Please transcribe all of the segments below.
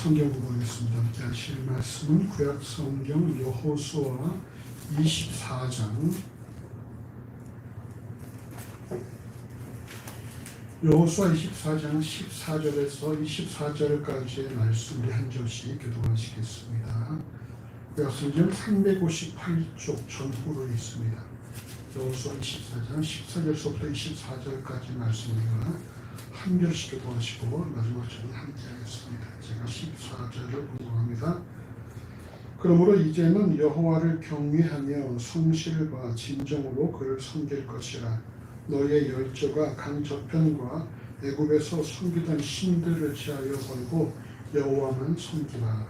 성경 보겠습니다. 함께 하실 말씀은 구약 성경 여호수아 24장 여호수아 24장 14절에서 24절까지의 말씀 우리 한 절씩 교독하시겠습니다. 구약 성경 358쪽 전후로 있습니다. 여호수아 24장 14절부터 24절까지 말씀입니다. 한 절씩 교독하시고 마지막 절은 함께 하겠습니다. 제가 14절을 공부합니다. 그러므로 이제는 여호와를 경외하며 성실과 진정으로 그를 섬길 것이라. 너의 열조가 강 저편과 애굽에서 섬기던 신들을 제하여 버리고 여호와만 섬기라.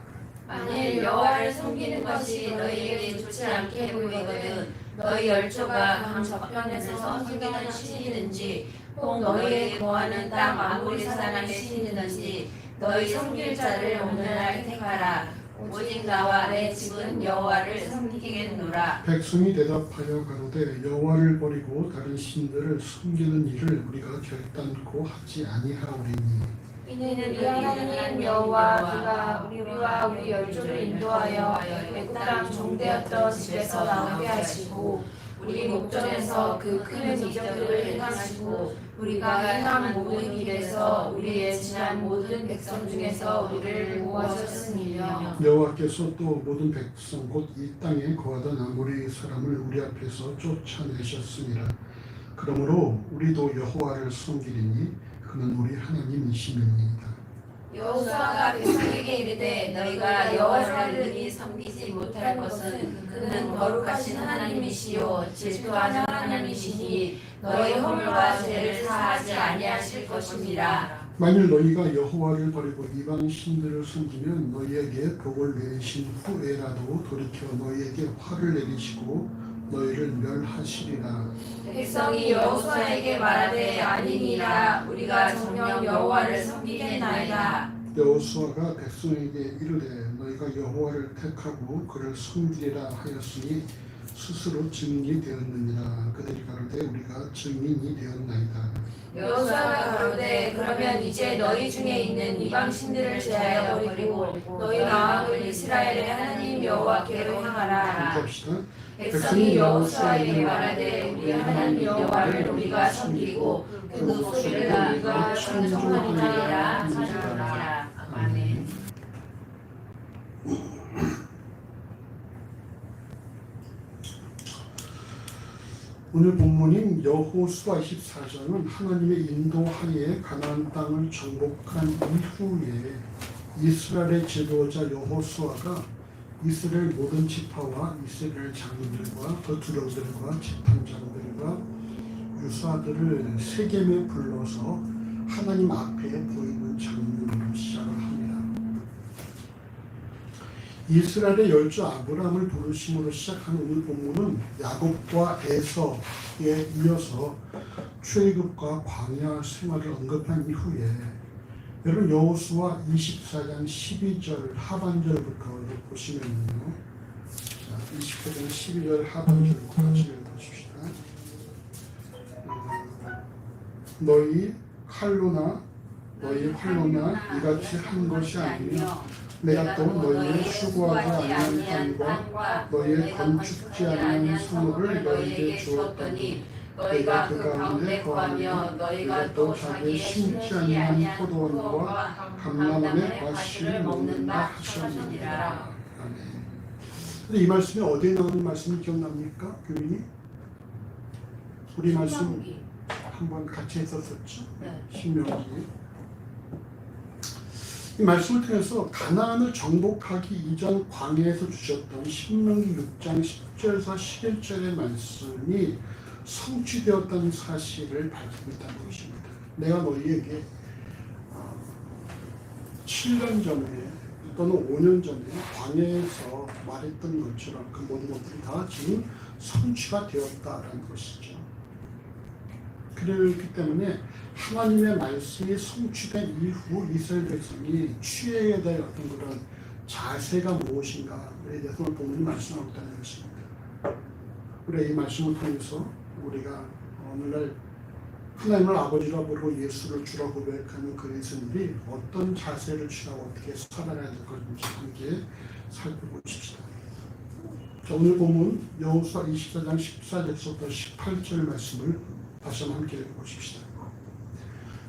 만일 여호와를 섬기는 것이 너희에게 좋지 않게 보이거든 너희 열조가 강 저편에서 섬기던 신이든지 혹 너희의 거하는 땅 아모리 사람의 신이든지 너희 섬길 자를 오늘날 택하라. 오직 나와 내 집은 여호와를 섬기겠노라. 백성이 대답하여 가로되 여호와를 버리고 다른 신들을 섬기는 일을 우리가 결단코 하지 아니하오리니 이는 우리 하나님 여호와가 우리와 우리 열조를 인도하여 애굽 땅 종되었던 집에서 나오게 하시고 우리 목전에서 그 큰 이적들을 행하시고 우리가 행한 모든 일에서 우리의 지난 모든 백성 중에서 우리를 구하셨으며 여호와께서 또 모든 백성 곧 이 땅에 거하던 아모리 사람을 우리 앞에서 쫓아내셨습니다. 그러므로 우리도 여호와를 섬기리니 그는 우리 하나님이심이니이다. 여호수아가 백성에게 이르되 너희가 여호와를 능히 섬기지 못할 것은 그는 거룩하신 하나님이시요 질투하는 하나님이시니 너희 허물과 죄를 사하지 아니하실 것입니다. 만일 너희가 여호와를 버리고 이방 신들을 섬기면 너희에게 복을 내리신 후에라도 돌이켜 너희에게 화를 내리시고 너희를 멸하시리라. 백성이 여호수아에게 말하되 아니니라 우리가 정녕 여호와를 섬기겠나이다. 여호수아가 백성에게 이르되 너희가 여호와를 택하고 그를 섬기리라 하였으니 스스로 증인이 되었느니라. 그들이 가로되 우리가 증인이 되었나이다. 여호수아가 가로되 그러면 이제 너희 중에 있는 이방 신들을 제하여 버리고 너희 마음을 이스라엘의 하나님 여호와께로 향하라. 합시다. 백성이 여호수아에게 말하되 우리 하나님 여호와를 우리가 섬기고 그 목소리를 우리가 청종하리라 하시니라. 아멘. 오늘 본문인 여호수아 24장은 하나님의 인도하에 가나안 땅을 정복한 이후에 이스라엘의 지도자 여호수아가 이스라엘 모든 지파와 이스라엘 장로들과 거두령들과 집탐장들과 유사들을 세겜에 불러서 하나님 앞에 보이는 장면으로 시작을 합니다. 이스라엘의 열조 아브라함을 부르심으로 시작하는 오늘 본문은 야곱과 에서에 이어서 출애굽과 광야 생활을 언급한 이후에 여러분 여호수아 24장 12절 하반절부터 보시면요. 24장 12절 하반절부터 같이 읽어주십시다. 너희 칼로나 이같이 한 것이 아니며 내가 또 너희의 수고하지 아니한 땅과 너희의 건축지 아니한 성읍을 너희에게 주었더니 너희가 그 가운데 거하며 너희가 또 자기의 심지 아니한 포도원과 감람원의 과실을 먹는다 하셨느니라. 아멘. 근데 이 말씀이 어디에 나오는 말씀이 기억납니까? 교민이? 우리 말씀 한번 같이 했었었죠? 신명기. 이 말씀을 통해서 가나안을 정복하기 이전 광야에서 주셨던 신명기 6장 10절에서 11절의 말씀이 성취되었다는 사실을 밝히고 있다는 것입니다. 내가 너희에게 7년 전에 또는 5년 전에 광야에서 말했던 것처럼 그 모든 것들이 다 지금 성취가 되었다는 것이죠. 그렇기 때문에 하나님의 말씀이 성취된 이후 이스라엘 백성이 취해야 될 어떤 그런 자세가 무엇인가에 대해서 본문이 말씀하고 있다는 것입니다. 우리가 이 말씀을 통해서 우리가 오늘날 하나님을 아버지라 부르고 예수를 주라 고백하는 그리스도인들이 어떤 자세를 취하고 어떻게 살아가야 될 것인지 함께 살펴보십시다. 자, 오늘 본문 여호수아 24장 14절부터 18절 말씀을 다시 한번 함께 읽어보십시다.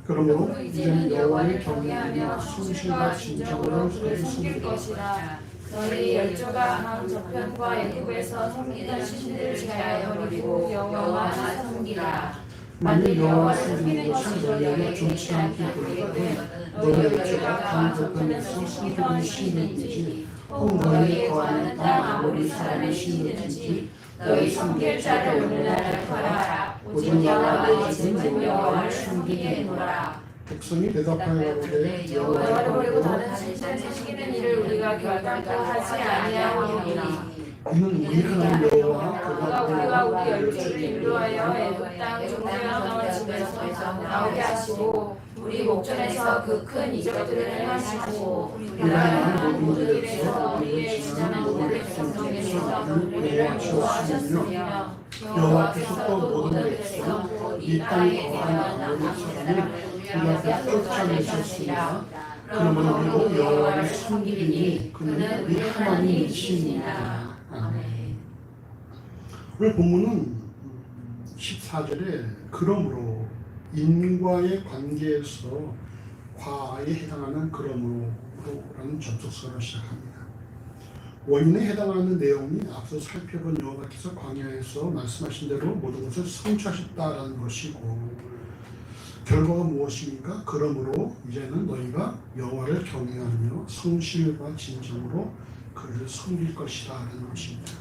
그러므로 이제는 여호와를 경외하며 성실과 진정으로 그를 섬길 것이라. 너희 열조가 강 저편과 애굽에서 섬기던 신들을 제하여 버리고 여호와만 섬기라. 만일 여호와를 섬기는 것이 너희에게 좋지 않게 보이거든 너희 열조가 강 저편에서 섬기던 신이든지 혹 너희에 거하는 땅 아모리 사람의 신이든지 너희 섬길 자를 오늘날 걸어라. 오직 여호와의 집은 여호와를 섬기게 해노라. 백성이 대답하여 가로되 여호와를 버리고 다른 신을 섬기는 일을 우리가 결단코 하지 아니하오니 이는 우리 하나님 여호와 그가 우리가 우리 열조를 인도하여 애굽 땅 종려나와 집에서 나오게 하시고 우리 목전에서 그 큰 이적들을 행하시고 우리가 행한 모든 일에서 우리의 지난한 모든 백성에서 우리를 보호하셨으며 여호와께서 또 모든 백성 이 땅에 거하는 모든 사람을 우리 앞에 쫓아내셨습니다. 그러므로 우리도 여호와를 섬기리니 그는 우리 하나님이시니라. 아멘. 오늘 본문은 14절에 그러므로 인과의 관계에서 과에 해당하는 그러므로라는 접속사로 시작합니다. 원인에 해당하는 내용이 앞서 살펴본 여호와께서 광야에서 말씀하신 대로 모든 것을 성취하셨다라는 것이고 결과가 무엇입니까? 그러므로 이제는 너희가 여호와를 경외하며 성실과 진정으로 그를 섬길 것이다 라는 것입니다.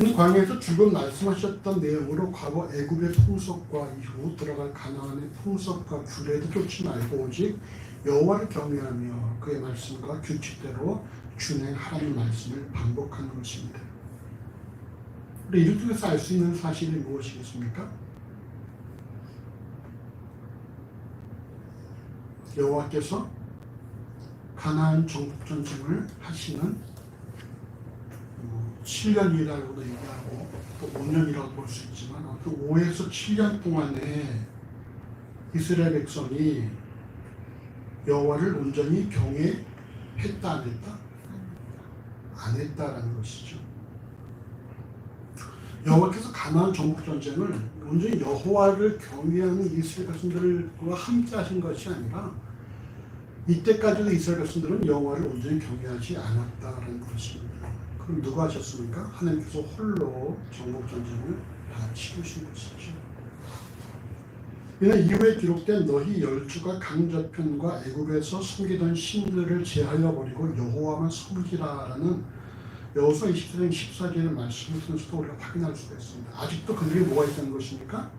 이 광야에서 줄곧 말씀하셨던 내용으로 과거 애굽의 풍속과 이후 들어갈 가나안의 풍속과 규례도 쫓지 말고 오직 여호와를 경외하며 그의 말씀과 규칙대로 준행하라는 말씀을 반복하는 것입니다. 우리 이를 통해서 알 수 있는 사실이 무엇이겠습니까? 여호와께서 가나안 정복 전쟁을 하시는 7년이라고도 얘기하고 또 5년이라고 볼 수 있지만 그 5에서 7년 동안에 이스라엘 백성이 여호와를 온전히 경외했다 안 했다? 안 했다라는 것이죠. 여호와께서 가나안 정복 전쟁을 온전히 여호와를 경외하는 이스라엘 백성들과 함께 하신 것이 아니라 이때까지도 이스라엘 백성들은 여호와를 온전히 경외하지 않았다라는 것입니다. 그럼 누가 하셨습니까? 하나님께서 홀로 정복 전쟁을 다 치르신 것이죠. 이는 이후에 기록된 너희 열주가 강저편과 애굽에서 섬기던 신들을 제하여 버리고 여호와만 섬기라라는 여호수아 24장 14절의 말씀을 통해서도 우리가 확인할 수가 있습니다. 아직도 그들이 뭐가 있다는 것입니까?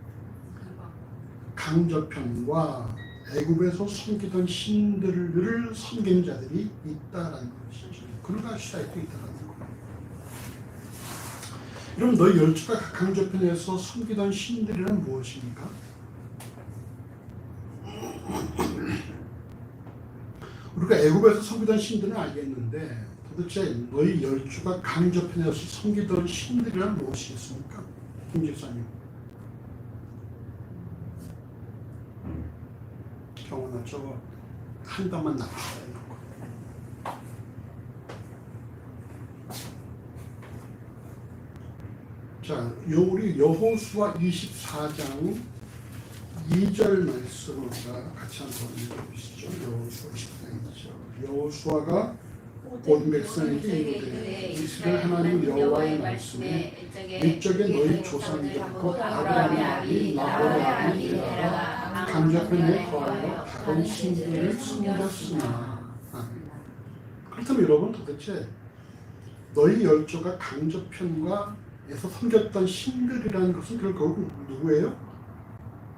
강저편과 애굽에서 섬기던 신들을 섬기는 자들이 있다라는 것이죠. 그러나 시작도 있다라는 거예요. 그럼 너희 열주가 강저편에서 섬기던 신들이란 무엇입니까? 우리가 애굽에서 섬기던 신들은 알겠는데 도대체 너희 열주가 강저편에서 섬기던 신들이란 무엇이겠습니까? 김 집사님. 경훈아 저거 한 단만 납시다. 자, 우리 여호수아 24장 2절 말씀을 같이 한번 읽어보시죠. 여호수아 24장 2절. 여호수아가 모든 백성에게 이르되 이스라엘 하나님 여호와의 말씀에 이적에 너희 조상들 곧 아브라함의 아비 나홀의 아비 데라가 강저편에 거하여 다른 신들을 섬겼으나. 그렇다면 여러분 도대체 너희 열조가 강저편과에서 섬겼던 신들이라는 것은 결국 누구예요?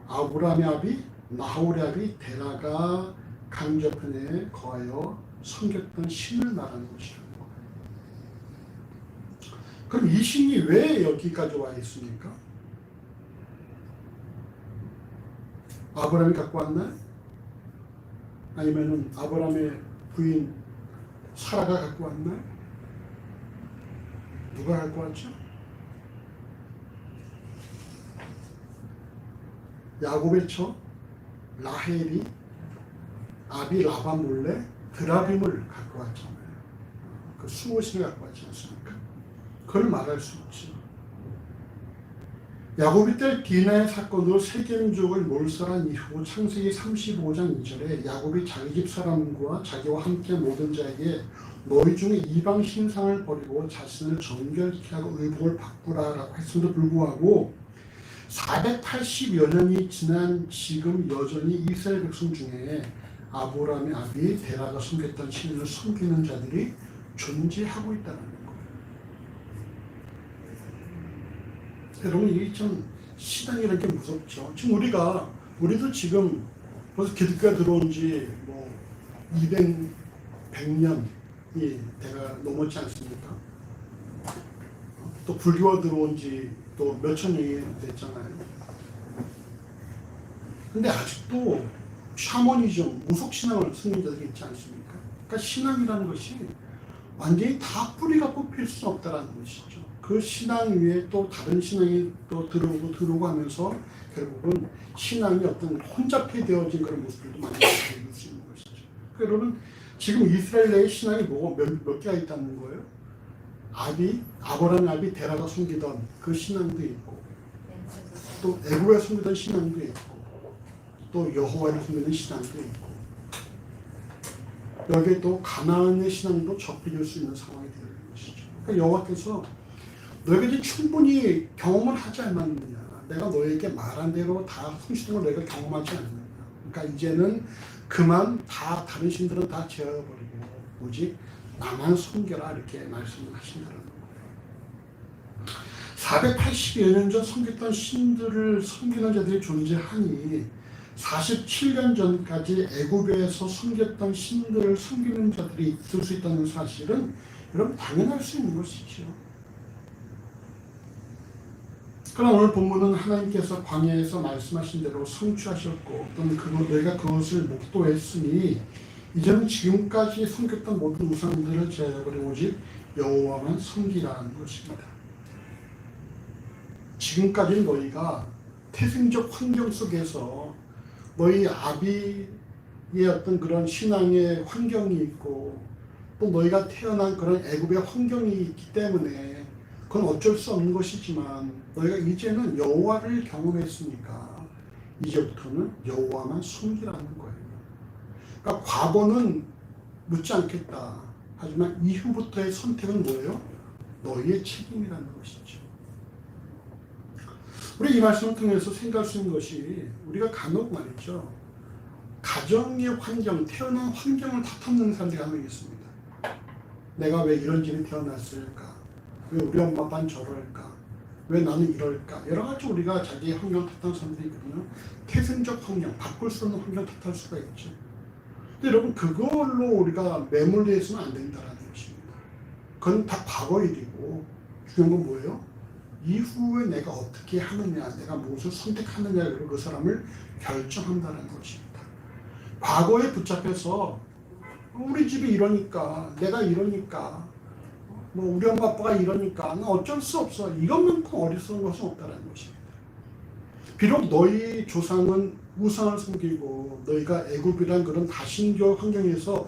아브라함의 아비 나홀의 아비 데라가 강저편에 거하여 섬겼던 신을 말하는 것이라는 거예요. 그럼 이 신이 왜 여기까지 와 있습니까? 아브라함이 갖고 왔나요? 아니면은 아브라함의 부인 사라가 갖고 왔나요? 누가 갖고 왔죠? 야곱의 처 라헬이 아비 라반 몰래 드라빔을 갖고 왔잖아요. 그 수옷을 갖고 왔지 않습니까? 그걸 말할 수 있지. 야곱이 때 디나의 사건으로 세겜족을 몰살한 이후 창세기 35장 2절에 야곱이 자기 집 사람과 자기와 함께 모든 자에게 너희 중에 이방 신상을 버리고 자신을 정결케 하고 의복을 바꾸라라고 했음에도 불구하고 480여 년이 지난 지금 여전히 이스라엘 백성 중에 아브라함의 아비 데라가 섬겼던 신을 섬기는 자들이 존재하고 있다는 거예요. 여러분, 이게 참 신앙이라는 게 무섭죠. 지금 우리도 지금 벌써 기독교가 들어온 지 뭐 100년이 대가 넘었지 않습니까? 또 불교가 들어온 지 또 몇천 년이 됐잖아요. 근데 아직도 샤머니즘, 무속신앙을 쓰는 자들이 있지 않습니까? 그러니까 신앙이라는 것이 완전히 다 뿌리가 뽑힐 수는 없다는 것이죠. 그 신앙 위에 또 다른 신앙이 또 들어오고 하면서 결국은 신앙이 어떤 혼잡해 되어진 그런 모습들도 많이 보일 수 있는 것이죠. 그러니까 여러분, 지금 이스라엘 내에 신앙이 몇 개가 있다는 거예요? 아브라함의 아비 데라가 숨기던 그 신앙도 있고, 또 애굽에 숨기던 신앙도 있고, 또 여호와를 숨기는 신앙도 있고, 여기에 또 가나안의 신앙도 접해질 수 있는 상황이 되는 것이죠. 그러니까 여호와께서 너희가 충분히 경험을 하지 않았느냐, 내가 너에게 말한 대로 다 성취된 걸 너희가 경험하지 않느냐, 그러니까 이제는 그만 다 다른 신들은 다 제어버리고 오직 나만 섬겨라, 이렇게 말씀을 하신다는 거예요. 480여 년 전 섬겼던 신들을 섬기는 자들이 존재하니 47년 전까지 애굽에서 섬겼던 신들을 섬기는 자들이 있을 수 있다는 사실은 여러분 당연할 수 있는 것이죠. 그러나 오늘 본문은 하나님께서 광야에서 말씀하신 대로 성취하셨고 또는 너희가 그것을 목도했으니 이제는 지금까지 섬겼던 모든 우상들을 제어버리고 오직 여호와만 섬기라는 것입니다. 지금까지 너희가 태생적 환경 속에서 너희 아비의 어떤 그런 신앙의 환경이 있고 또 너희가 태어난 그런 애굽의 환경이 있기 때문에 그건 어쩔 수 없는 것이지만 너희가 이제는 여호와를 경험했으니까 이제부터는 여호와만 섬기라는 거예요. 그러니까 과거는 묻지 않겠다. 하지만 이후부터의 선택은 뭐예요? 너희의 책임이라는 것이죠. 우리 이 말씀을 통해서 생각할 수 있는 것이 우리가 간혹 말이죠. 가정의 환경, 태어난 환경을 탓하는 사람들이 한 명 있습니다. 내가 왜 이런 집에 태어났을까? 왜 우리 엄마 아빠는 저럴까? 왜 나는 이럴까? 여러 가지 우리가 자기의 환경을 탓하는 사람들이 있거든요. 태생적 환경, 바꿀 수 없는 환경을 탓할 수가 있죠. 근데 여러분, 그걸로 우리가 매몰되어 있으면 안 된다는 것입니다. 그건 다 과거 일이고 중요한 건 뭐예요? 이후에 내가 어떻게 하느냐, 내가 무엇을 선택하느냐로 그 사람을 결정한다는 것입니다. 과거에 붙잡혀서 우리 집이 이러니까, 내가 이러니까, 뭐 우리 엄마 아빠가 이러니까 나 어쩔 수 없어, 이것만큼 어리석은 것은 없다는 것입니다. 비록 너희 조상은 우상을 섬기고 너희가 애굽이란 그런 다신교 환경에서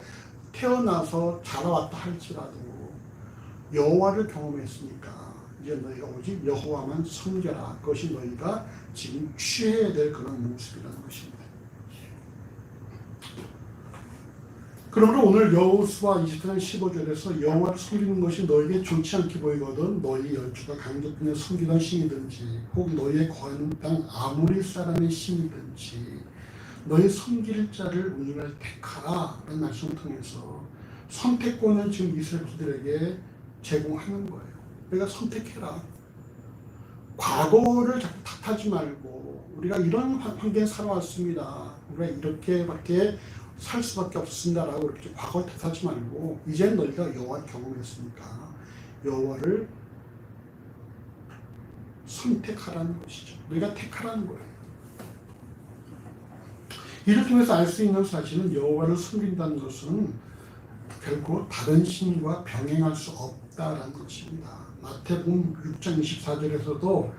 태어나서 자라왔다 할지라도 여호와를 경험했으니까 이제 너희가 오직 여호와만 섬겨라. 그것이 너희가 지금 취해야 될 그런 모습이라는 것입니다. 그러므로 오늘 여호수아 24장 15절에서 여호와를 섬기는 것이 너에게 좋지 않게 보이거든 너희 열조가 강격군에 섬기던 신이든지 혹 너희의 거하는 땅 아무리 사람의 신이든지 너희 섬길 자를 오늘날 택하라 라는 말씀을 통해서 선택권을 지금 이스라엘 백성들에게 제공하는 거예요. 우리가 선택해라. 과거를 자꾸 탓하지 말고 우리가 이런 환경에 살아왔습니다. 우리가 이렇게밖에 살 수밖에 없습니다라고 이렇게 과거를 탓하지 말고 이제 너희가 여호와를 경험했으니까 여호와를 선택하라는 것이죠. 너희가 택하라는 거예요. 이를 통해서 알 수 있는 사실은 여호와를 섬긴다는 것은 결코 다른 신과 병행할 수 없다라는 것입니다. 마태복음 6장 24절에서도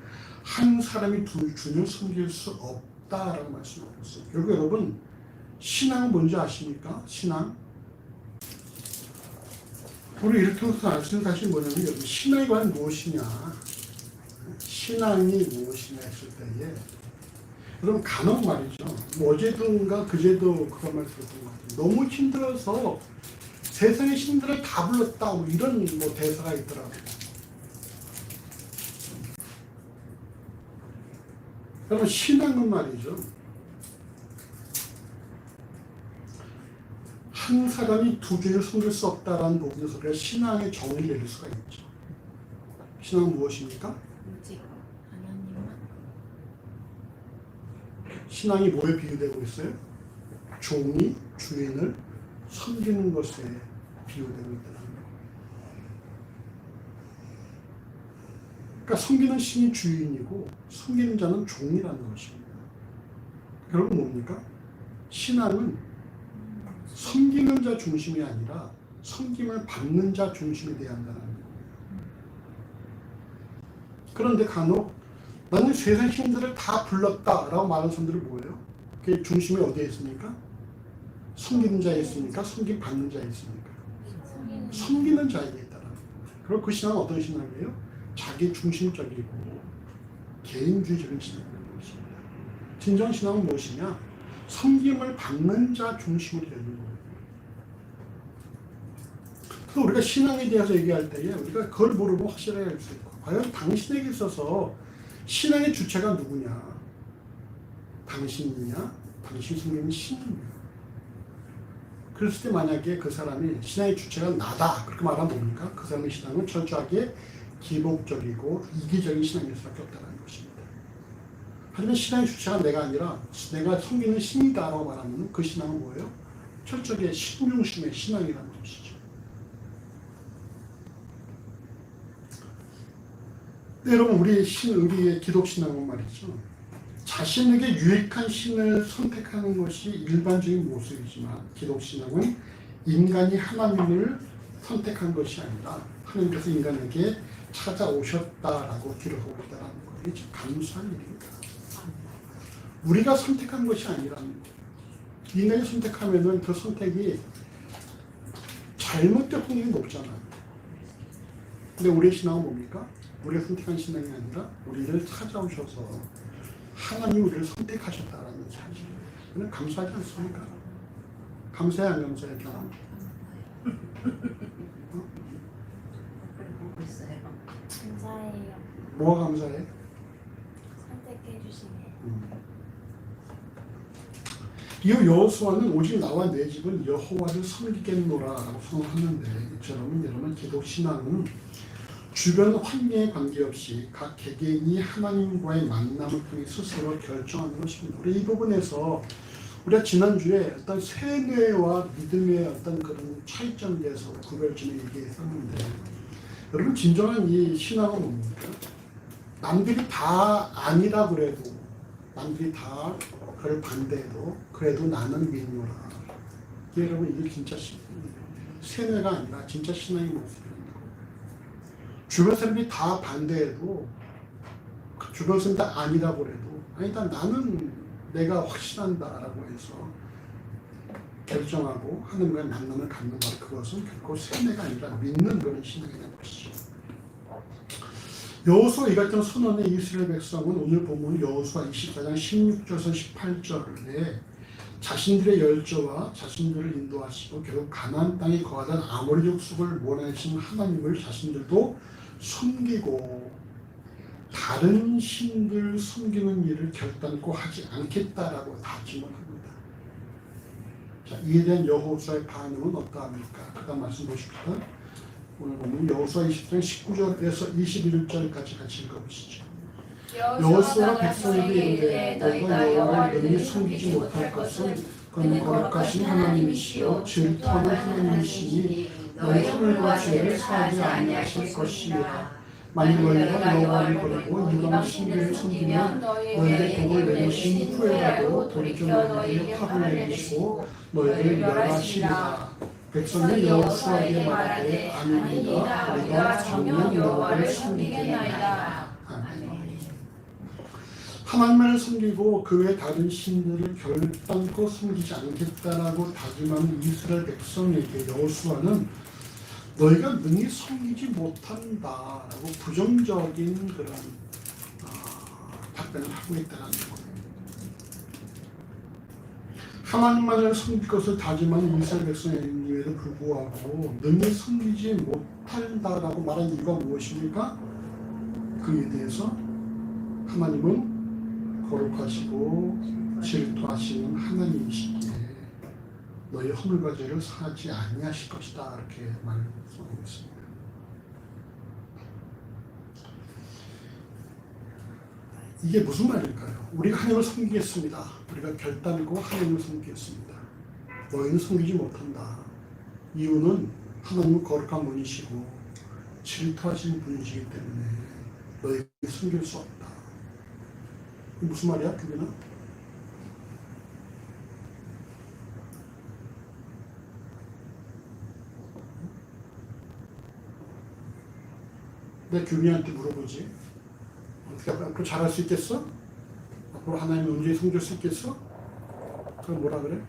한 사람이 두 주를 섬길 수 없다라고 말씀하셨어요. 결국 여러분 신앙은 뭔지 아십니까? 신앙. 우리 이렇게 해서 알 수 있는 사실이 뭐냐면 여러분 신앙이 과연 무엇이냐. 신앙이 무엇이냐 했을 때에 여러분 간혹 말이죠. 뭐 어제든가 그제도 그런 말 들었던 것 같아요. 너무 힘들어서 세상의 신들을 다 불렀다 뭐 이런 뭐 대사가 있더라고요. 여러분 신앙은 말이죠. 한 사람이 두 주를 섬길 수 없다라는 부분에서 우리가 신앙의 정의를 내릴 수가 있죠. 신앙은 무엇입니까? 신앙이 뭐에 비유되고 있어요? 종이 주인을 섬기는 것에 비유되고 있다는 거예요. 그러니까 섬기는 신이 주인이고 섬기는 자는 종이라는 것입니다. 결국 뭡니까? 신앙은 섬기는 자 중심이 아니라 섬김을 받는 자 중심이 되어야 한다는 거예요. 그런데 간혹 나는 세상 신들을 다 불렀다라고 말하는 사람들은 뭐예요? 그 중심이 어디에 있습니까? 섬기는 자에 있습니까? 섬김 받는 자에 있습니까? 섬기는 자에게 있다는 거예요. 그리고 그 신앙은 어떤 신앙이에요? 자기 중심적이고 개인주의적인 신앙인 것입니다. 진정 신앙은 무엇이냐? 섬김을 받는 자 중심으로 되는 거예요. 그래서 우리가 신앙에 대해서 얘기할 때에 우리가 그걸 모르고 확실하게 알 수 있고 과연 당신에게 있어서 신앙의 주체가 누구냐? 당신이냐? 당신 섬기는 신이냐? 그랬을 때 만약에 그 사람이 신앙의 주체가 나다 그렇게 말하면 뭡니까? 그 사람의 신앙은 철저하게 기복적이고 이기적인 신앙일 수밖에 없다는 것입니다. 하지만 신앙의 주체가 내가 아니라 내가 섬기는 신이다라고 말하면 그 신앙은 뭐예요? 철저하게 신중심의 신앙이라는 것이죠. 네, 여러분 우리의 기독신앙은 말이죠. 자신에게 유익한 신을 선택하는 것이 일반적인 모습이지만 기독신앙은 인간이 하나님을 선택한 것이 아니라 하나님께서 인간에게 찾아오셨다라고 기록하고 있다는 것이 참 감사한 일입니다. 우리가 선택한 것이 아니라는 거예요. 인간이 선택하면은 그 선택이 잘못될 확률이 높잖아요. 근데 우리의 신앙은 뭡니까? 우리가 선택한 신앙이 아니라 우리를 찾아오셔서 하나님이 우리를 선택하셨다라는 사실. 그는 감사하지 않습니까? 감사해 안 감사해? 감사해요. 뭐가 감사해? 선택해 주시네. 이 여호수아는 오직 나와 내 집은 여호와를 섬기겠노라라고 선언하는데 여러분 기독 신앙은 주변 환경에 관계없이 각 개개인이 하나님과의 만남을 통해 스스로 결정하는 것입니다. 우리 이 부분에서 우리가 지난주에 어떤 세뇌와 믿음의 어떤 그런 차이점에 대해서 구별점을 얘기했었는데 여러분 진정한 이 신앙은 뭡니까? 남들이 다 아니라 그래도 남들이 다 그를 반대해도 그래도 나는 믿노라. 여러분 이게 진짜 세뇌가 아니라 진짜 신앙의 모습입니다. 주변 사람들이 다 반대해도 주변 사람이 다 아니라고 해도 아니다 나는 내가 확신한다라고 해서 결정하고 하나님과의 만남을 갖는 것 그것은 결코 세뇌가 아니라 믿는 그런 신앙이라는 것이죠. 여호수아 이 같은 선언의 이스라엘 백성은 오늘 보면 여호수아 24장 16절에서 18절에 자신들의 열조와 자신들을 인도하시고 결국 가나안 땅에 거하던 아모리 족속을 몰아내신 하나님을 자신들도 섬기고 다른 신들 섬기는 일을 결단코 하지 않겠다라고 다짐을 합니다. 자, 이에 대한 여호수아의 반응은 어떠합니까? 그다음 말씀 보십시오. 오늘 보면 여호수아 20장 19절에서 21절까지 같이 읽어보시죠. 여호수아가 백성에게 이르되 너희가 여호와를 능히 섬기지 못할 것은 그는 거룩하신 하나님이시요 질투하는 하나님이시니 너희 허물과 죄를 사하지 아니하실 것이니라. 만일 너희가 여호와를 버리고 이방 신들을 섬기면 너희의 복을 내리신 후에라도 돌이켜 너희에게 화를 내리시고 너희를 멸하시리라. 백성이 여호수아에게 말하되 아니니이다. 우리가 정녕 여호와를 섬기겠나이다. 하나님만을 섬기고 그 외 다른 신들을 결단코 섬기지 않겠다라고 다짐한 이스라엘 백성에게 여호수아는 너희가 능히 섬기지 못한다라고 부정적인 그런 답변을 하고 있다는 거예요. 하나님만을 섬길 것을 다짐한 이스라엘 백성임에도 불구하고 능히 섬기지 못한다라고 말한 이유가 무엇입니까? 그에 대해서 하나님은 거룩하시고 질투하시는 하나님이시기에 너희 허물과 죄를 사하지 아니하실 것이다 이렇게 말씀하고 있습니다. 이게 무슨 말일까요? 우리가 하나님을 섬기겠습니다. 우리가 결단하고 하나님을 섬기겠습니다. 너희는 섬기지 못한다. 이유는 하나님은 거룩한 분이시고 질투하시는 분이시기 때문에 너희가 섬길 수 없다. 무슨 말이야? 그게는? 내 교민한테 물어보지. 어떻게 앞으로 잘할 수 있겠어? 앞으로 하나님의 온전히 섬길 수 있겠어? 그럼 뭐라 그래?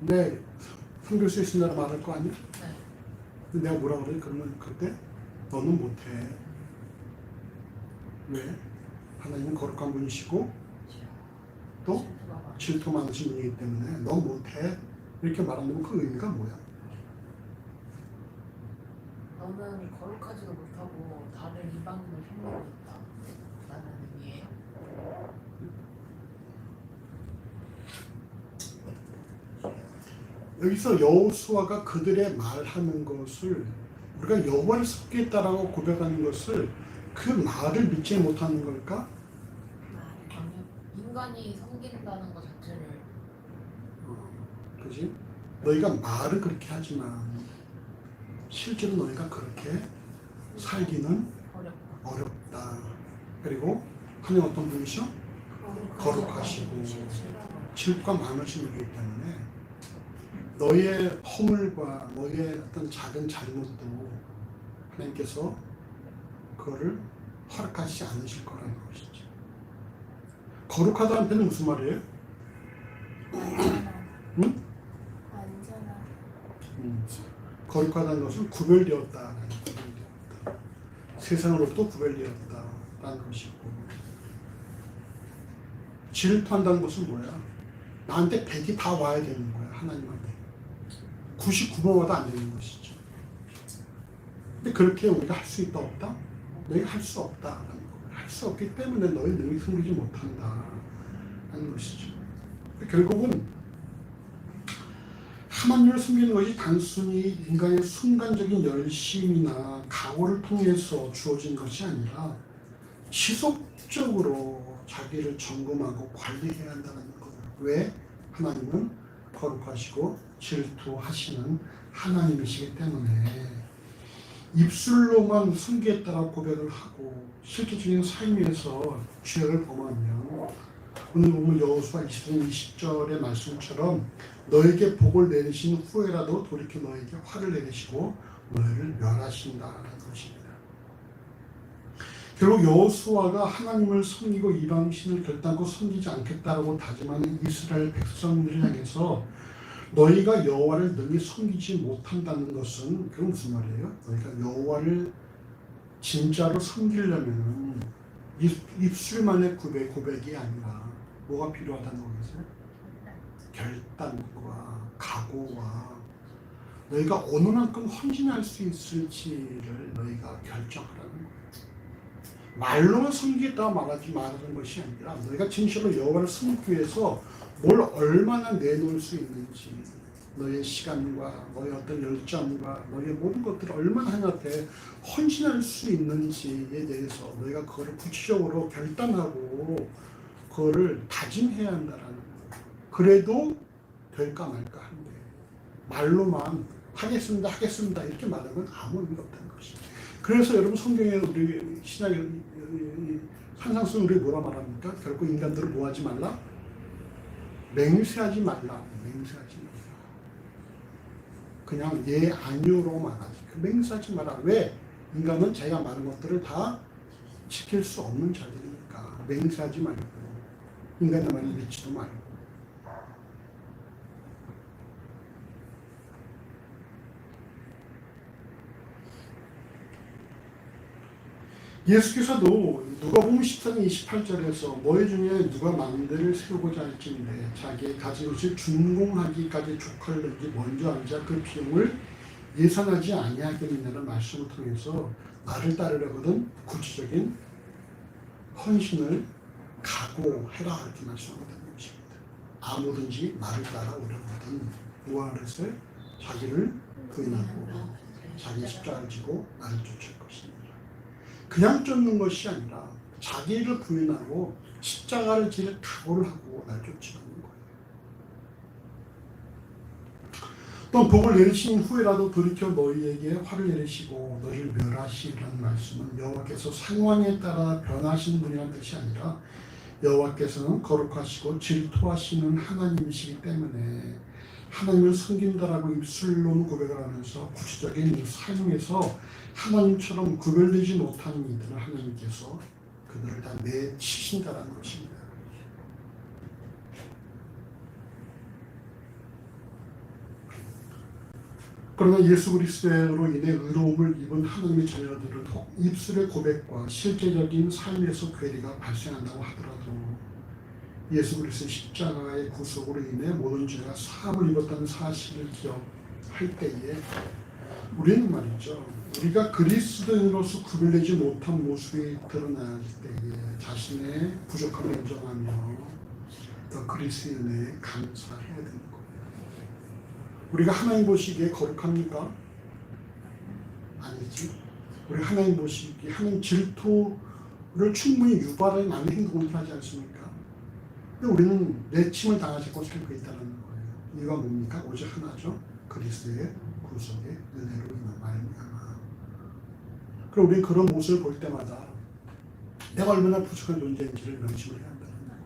네, 섬길 수 있습니다라고 말할 거 아니야? 근데 내가 뭐라 그래? 그러면 그때 너는 못해. 왜? 하나님은 거룩한 분이시고 또 질투 많으신 분이기 때문에 너 못해. 이렇게 말하면 그 의미가 뭐야? 너는 거룩하지도 못하고 다른 이방인을 흉내내고 있다 라는 의미예요. 여기서 여호수아가 그들의 말하는 것을 우리가 여호와를 섬기겠다라고 고백하는 것을 그 말을 믿지 못하는 걸까? 아니요. 인간이 섬긴다는 것 자체를 그지? 너희가 말은 그렇게 하지만 실제로 너희가 그렇게 살기는 어렵다. 그리고 하나님 어떤 분이셔? 거룩하시고 질투가 많으신 분이기 때문에 너희의 허물과 너희의 어떤 작은 잘못도 하나님께서 그거를 허락하시지 않으실 거라는 것이죠. 거룩하다는 데는 무슨 말이에요? 응? 거룩하다는 것은 구별되었다. 세상으로부터 구별되었다라는 것이고, 질투한다는 것은 뭐야? 나한테 100이 다 와야 되는 거야. 하나님한테 99번마다 안 되는 것이죠. 근데 그렇게 우리가 할 수 있다 없다? 너희가 할 수 없다라는 거예요. 할 수 없기 때문에 너희 능히 섬기지 못한다라는 것이죠. 결국은 하나님을 섬기는 것이 단순히 인간의 순간적인 열심이나 각오를 통해서 주어진 것이 아니라 지속적으로 자기를 점검하고 관리해야 한다는 거예요. 왜? 하나님은 거룩하시고 질투하시는 하나님이시기 때문에 입술로만 섬기겠다라고 고백을 하고 실질적인 삶에서 죄를 범하면 오늘 보면 여호수아 20장 20절의 말씀처럼 너에게 복을 내리신 후에라도 돌이켜 너에게 화를 내리시고 너희를 멸하신다라는 것입니다. 결국 여호수아가 하나님을 섬기고 이방신을 결단코 섬기지 않겠다라고 다짐하는 이스라엘 백성들을 향해서 너희가 여호와를 능히 섬기지 못한다는 것은 그건 무슨 말이에요? 너희가 여호와를 진짜로 섬기려면 입술만의 고백이 아니라 뭐가 필요하다는 거겠어요? 결단과 각오와 너희가 어느 만큼 헌신할 수 있을지를 너희가 결정하라는 거예요. 말로만 섬기겠다 말하는 것이 아니라 너희가 진실로 여호와를 섬기기 위해서 뭘 얼마나 내놓을 수 있는지, 너의 시간과 너의 어떤 열정과 너의 모든 것들을 얼마나 하나님한테 헌신할 수 있는지에 대해서 너희가 그거를 구체적으로 결단하고 그거를 다짐해야 한다라는 거예요. 그래도 될까 말까 하는데 말로만 하겠습니다 이렇게 말하는 건 아무 의미가 없다는 것이죠. 그래서 여러분 성경에 우리 신약의 산상수훈 우리 뭐라 말합니까? 결국 인간들을 뭐 하지 말라? 맹세하지 말라. 그냥 예 아니오로 말하지. 맹세하지 마라. 왜? 인간은 자기가 말한 것들을 다 지킬 수 없는 자들이니까 맹세하지 말고 인간의 말을 믿지도 말고. 예수께서도 누가복음 14장 28절에서 너희 중에 누가 만대를 세우고자 할지인데 자기의 가진 것을 준공하기까지 족할는지 먼저 앉아 그 비용을 예산하지 아니하겠느냐는 말씀을 통해서 나를 따르려거든 구체적인 헌신을 각오해라 이렇게 말씀하고 있는 것입니다. 아무든지 나를 따라오려거든 무하르세 자기를 부인하고 자기 십자가를 지고 나를 쫓을 것입니다. 그냥 쫓는 것이 아니라 자기를 부인하고 십자가를 질 각오를 하고 날 쫓는 거예요. 또 복을 내리신 후에라도 돌이켜 너희에게 화를 내리시고 너희를 멸하시라는 말씀은 여호와께서 상황에 따라 변하시는 분이라는 뜻이 아니라 여호와께서는 거룩하시고 질투하시는 하나님이시기 때문에 하나님을 섬긴다라고 입술로는 고백을 하면서 구체적인 삶에서 하나님처럼 구별되지 못하는 이들은 하나님께서 그들을 다 내치신다라는 것입니다. 그러나 예수 그리스도로 인해 의로움을 입은 하나님의 자녀들은 입술의 고백과 실제적인 삶에서 괴리가 발생한다고 하더라도 예수 그리스도의 십자가의 구속으로 인해 모든 죄가 사함을 입었다는 사실을 기억할 때에 우리는 말이죠. 우리가 그리스도인으로서 구별되지 못한 모습이 드러날 때에 자신의 부족함을 인정하며 더 그리스도인에 감사해야 되는 거예요. 우리가 하나님 보시기에 거룩합니까? 아니지. 우리 하나님 보시기에 하나님 질투를 충분히 유발하는 행동을 하지 않습니까? 근데 우리는 내침을 당하지 않고 살고 있다는 거예요. 이유가 뭡니까? 오직 하나죠. 그리스도의 구속의 은혜로 인한 말미암아. 그럼 우리는 그런 모습을 볼 때마다 내가 얼마나 부족한 존재인지를 명심을 해야 한다는 거예요.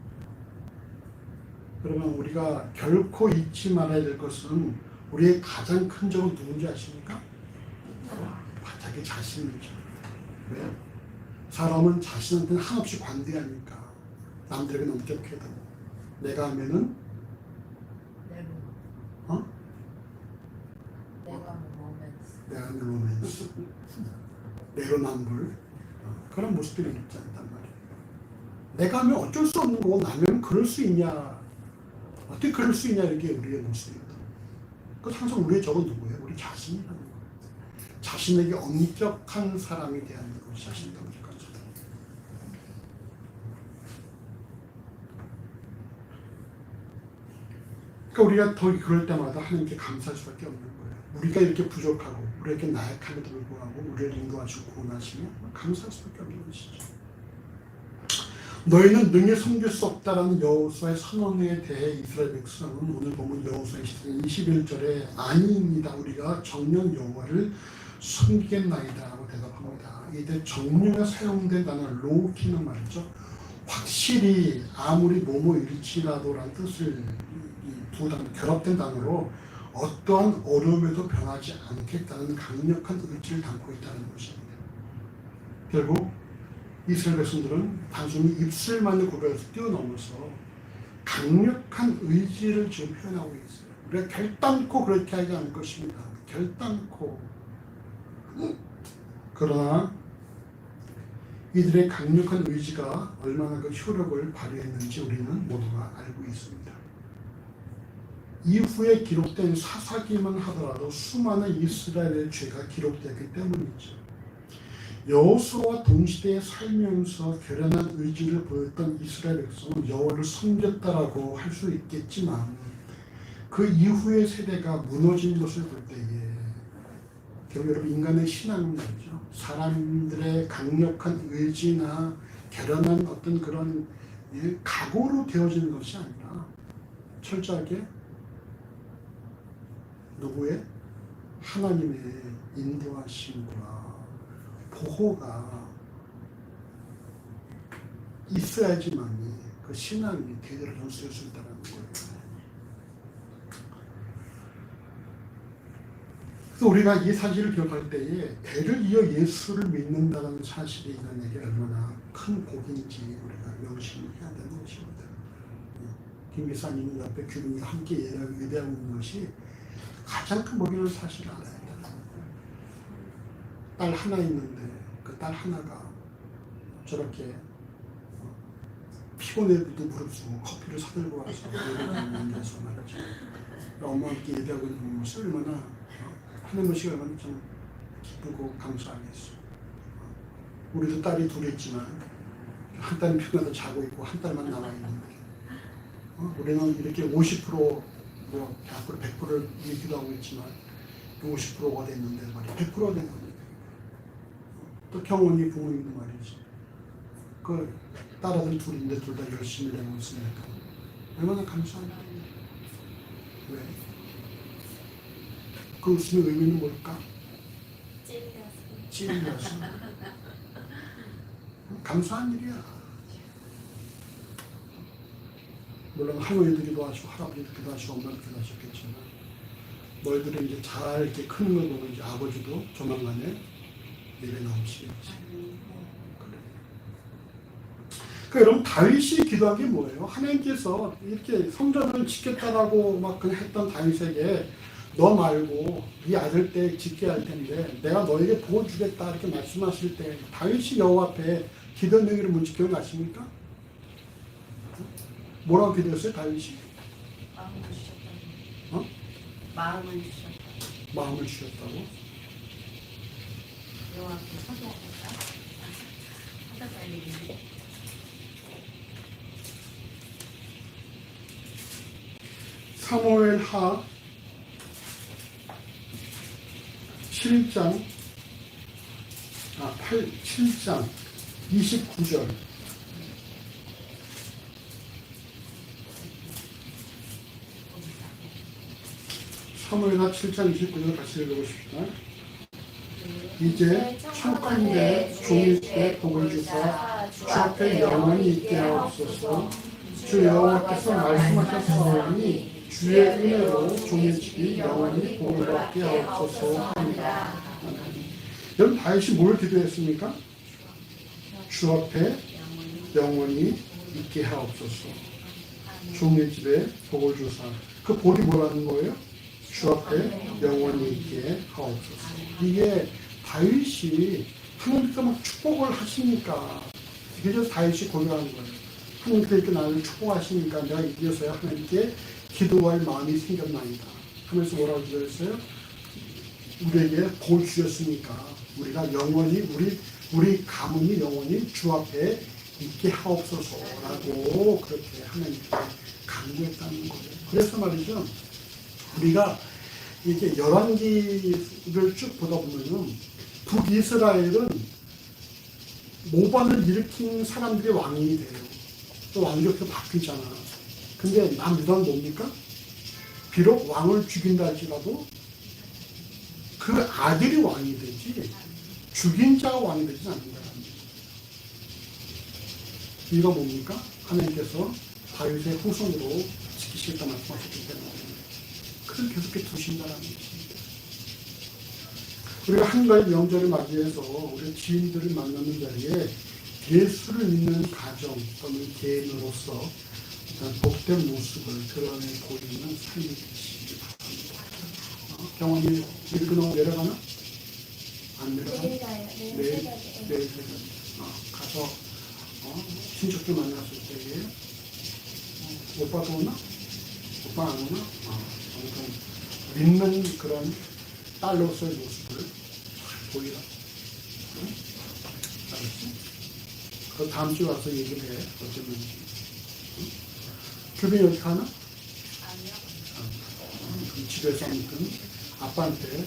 그러면 우리가 결코 잊지 말아야 될 것은 우리의 가장 큰 적은 누군지 아십니까? 자기 자신이죠. 왜? 사람은 자신한테는 한없이 관대하니까 남들에게 넘격해도 내가 하면은 내가 하면 로맨스 내로남불 그런 모습들이 있지 않단 말이에요. 내가 하면 어쩔 수 없는 거고 나면 그럴 수 있냐 어떻게 그럴 수 있냐 이게 우리의 모습이거든. 그 항상 우리의 적은 누구예요? 우리 자신이라는 거예요. 자신에게 엄격한 사람이 대한 것이 자신에게 엄격한 사람. 그러니까 우리가 더 그럴 때마다 하나님께 감사할 수밖에 없는 거예요. 우리가 이렇게 부족하고 우리가 이렇게 나약함에도 불구하고 우리를 인도하시고 구원하시며 감사할 수밖에 없는 것이죠. 너희는 능히 섬길 수 없다라는 여호수아의 선언에 대해 이스라엘 백성은 오늘 보면 여호수아 21절에 아니입니다. 우리가 정녕 여호와를 섬기겠나이다 라고 대답합니다. 이때 정령에 사용된 단어 로키는 말이죠. 확실히 아무리 뭐뭐일지라도라는 뜻을 두 단어 결합된 단어로 어떠한 어려움에도 변하지 않겠다는 강력한 의지를 담고 있다는 것입니다. 결국 이스라엘 백성들은 단순히 입술만의 고백에서 뛰어넘어서 강력한 의지를 지금 표현하고 있어요. 우리가 결단코 그렇게 하지 않을 것입니다. 결단코. 그러나 이들의 강력한 의지가 얼마나 그 효력을 발휘했는지 우리는 모두가 알고 있습니다. 이후에 기록된 사사기만 하더라도 수많은 이스라엘의 죄가 기록되기 때문이죠. 여호수아와 동시대에 살면서 결연한 의지를 보였던 이스라엘 백성은 여호와를 섬겼다라고 할 수 있겠지만 그 이후의 세대가 무너진 것을 볼 때에 결국 여러분 인간의 신앙은 말이죠. 사람들의 강력한 의지나 결연한 어떤 그런 각오로 되어지는 것이 아니라 철저하게 누구의? 하나님의 인도하심과 보호가 있어야지만이 그 신앙이 제대로 전수될 수 있다는 거예요. 그래서 우리가 이 사실을 기억할 때에 대를 이어 예수를 믿는다는 사실이 인간에게 얼마나 큰 복인지 우리가 명심해야 되는 것입니다. 김 기사님 옆에 규민이가 함께 예배하고 있는 것이 가장 큰 복이라는 사실을 알아야 돼요. 딸 하나 있는데 그 딸 하나가 저렇게 피곤해도 무릅쓰고 커피를 사들고 와서 예배하는 데서 말이죠. 엄마와 함께 예배하고 있는 모습 얼마나 하는 것이 얼마나 좀 기쁘고 감사하겠어. 우리도 딸이 둘 있지만 한 딸은 피곤해서 자고 있고 한 딸만 남아 있는데 우리는 이렇게 50% 뭐 앞으로 100%를 기도하고 있지만 50%가 됐는데 말이야 100%가 된 겁니다. 또 경원이 부모님도 말이지. 그 딸아들 둘인데 둘 다 열심히 되고 있으니까 얼마나 감사한가. 왜? 그 웃음의 의미는 뭘까? 찔려서. 감사한 일이야. 물론 할머니도 기도하시고 할아버지도 기도하시고 엄마도 기도하셨겠지만 너희들이 이제 잘 이렇게 크는 걸 보고 이제 아버지도 조만간에 예배 나오시겠지. 그러니까 여러분 다윗이 기도한 게 뭐예요? 하나님께서 이렇게 성전을 짓겠다라고 막 그냥 했던 다윗에게 너 말고 네 아들 때 짓게 할 텐데 내가 너에게 복을 주겠다 이렇게 말씀하실 때 다윗이 여호와 앞에 기도 명의를 뭔지 기억나십니까? 뭐라고 기도했어요 다윗이? 마음을 주셨다고. 어? 마음을 주셨다. 마음을 주셨다고? 여호와께 서기하겠다. 하다 빨리. 사무엘하 7장 29절 사무엘하 7장 29절 같이 읽어보십시다. 이제 축한데 종일 때 복을 주사 주 앞에 영원히 있게 하옵소서. 주 여호와께서 말씀하셨사오니 주의 은혜로 종의 집이 영원히 복을 받게 하옵소서 합니다. 여러분 다윗이 뭘 기도했습니까? 주 앞에 영원히 있게 하옵소서. 종의 집에 복을 주사. 그 복이 뭐라는 거예요? 주 앞에 영원히 있게 하옵소서. 이게 다윗이 하나님께서 막 축복을 하시니까 그래서 다윗이 고백하는 거예요. 하나님께서 이렇게 나를 축복하시니까 내가 이제서야 하나님께 기도할 마음이 생겼나이다 하면서 뭐라고 기도했어요? 우리에게 복을 주셨으니까 우리가 영원히 우리 가문이 영원히 주 앞에 있게 하옵소서라고 그렇게 하나님께 강구했다는 거예요. 그래서 말이죠. 우리가 이렇게 열왕기를 쭉 보다 보면은 북이스라엘은 모반을 일으킨 사람들이 왕이 돼요. 또 왕족도 바뀌잖아. 근데 남유다는 뭡니까? 비록 왕을 죽인다 할지라도 그 아들이 왕이 되지 죽인 자가 왕이 되지 않는다. 이거 뭡니까? 하나님께서 다윗의 후손으로 지키시겠다 말씀하셨기 때문에 그걸 계속해 두신다는 것입니다. 우리가 한가위 명절을 맞이해서 우리 지인들을 만나는 자리에 예수를 믿는 가정 또는 개인으로서 복된 모습을 드러내 보이는 삶이 되시기 바랍니다. 경험이 읽으러 내려가나? 안 내려가나? 내일 가서 친척들 만났을 때에 오빠도 오나? 오빠 안 오나? 아무튼 믿는 그런 딸로서의 모습을 보이라. 응? 알았지? 그 다음 주에 와서 얘기를 해. 어쩌는지. 응? 교빈이 어디 가나? 아니요. 그럼 집에서 아무튼 아빠한테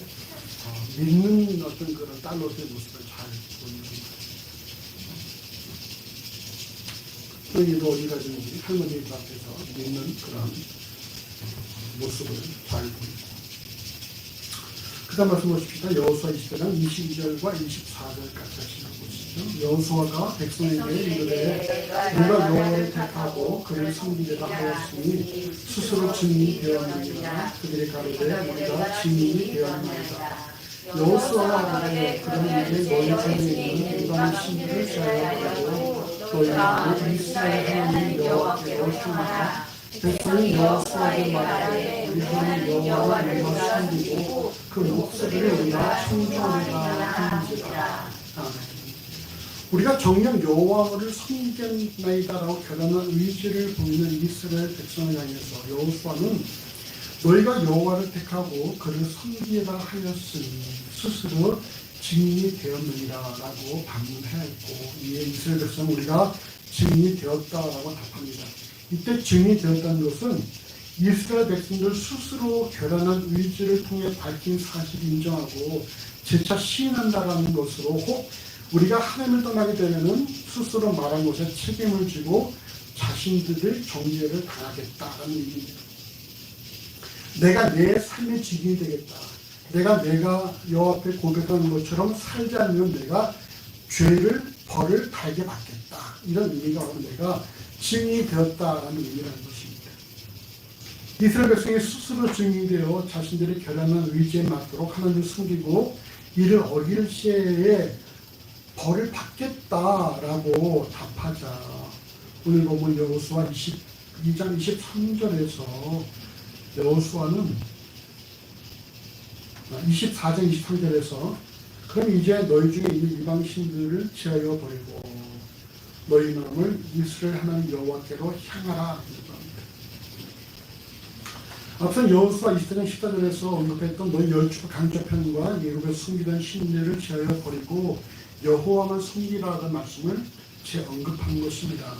믿는 어떤 그런 딸로서의 모습을 잘 보이는 거야. 여기도 어디 가든지 할머니 앞에서 믿는 그런 모습을 잘 보이고. 그 다음 말씀 보십시다. 여호수아 20장 22절과 24절까지 하시는 것이 여호수아가 백성에게 이르되 내가 여호와를 택하고 그를 섬기려다 하였으니 스스로 증인이 되었느니라. 그들이 가로되 우리가 증인이 되었나이다. 여호수아가 말하되 그러면 이제 너희 중에 있는 이방 신들을 제하여 너희는 이스라엘 하나님 여호와께로 향하라. 백성이 여호수아에게 말하되 우리는 여호와를 우리가 섬기고 그 목소리를 우리가 청종하리라 하는지라. 우리가 정녕 여호와를 섬겼나이다라고 결단한 의지를 보이는 이스라엘 백성을 향해서 여호수아는 너희가 여호와를 택하고 그를 섬기라 하였으니 스스로 증인이 되었느니라라고 반문하였고, 이에 이스라엘 백성은 우리가 증인이 되었다라고 답합니다. 이때 증인이 되었다는 것은 이스라엘 백성들 스스로 결단한 의지를 통해 밝힌 사실을 인정하고 재차 시인한다라는 것으로, 혹 우리가 하나님을 떠나게 되면은 스스로 말한 것에 책임을 지고 자신들의 정죄를 당하겠다라는 의미입니다. 내가 내 삶의 직인이 되겠다. 내가 여호와 앞에 고백하는 것처럼 살지 않으면 내가 벌을 달게 받겠다. 이런 의미가 오늘 내가 증인이 되었다라는 의미라는 것입니다. 이스라엘 백성이 스스로 증인이 되어 자신들이 결단한 의지에 맞도록 하나님을 숨기고 이를 어길 시에에 벌을 받겠다라고 답하자. 오늘 보면 여호수아 22장 23절에서 여호수아는 24장 23절에서 그럼 이제 너희 중에 있는 이방 신들을 제하여 버리고 너희 마음을 이스라엘 하나님 여호와께로 향하라. 앞선 여호수아 24장 14절에서 언급했던 너희 열주 강조편과 예굽에 숨기던 신들을 제하여 버리고 여호와만 숨기라는 말씀을 언급한 것입니다.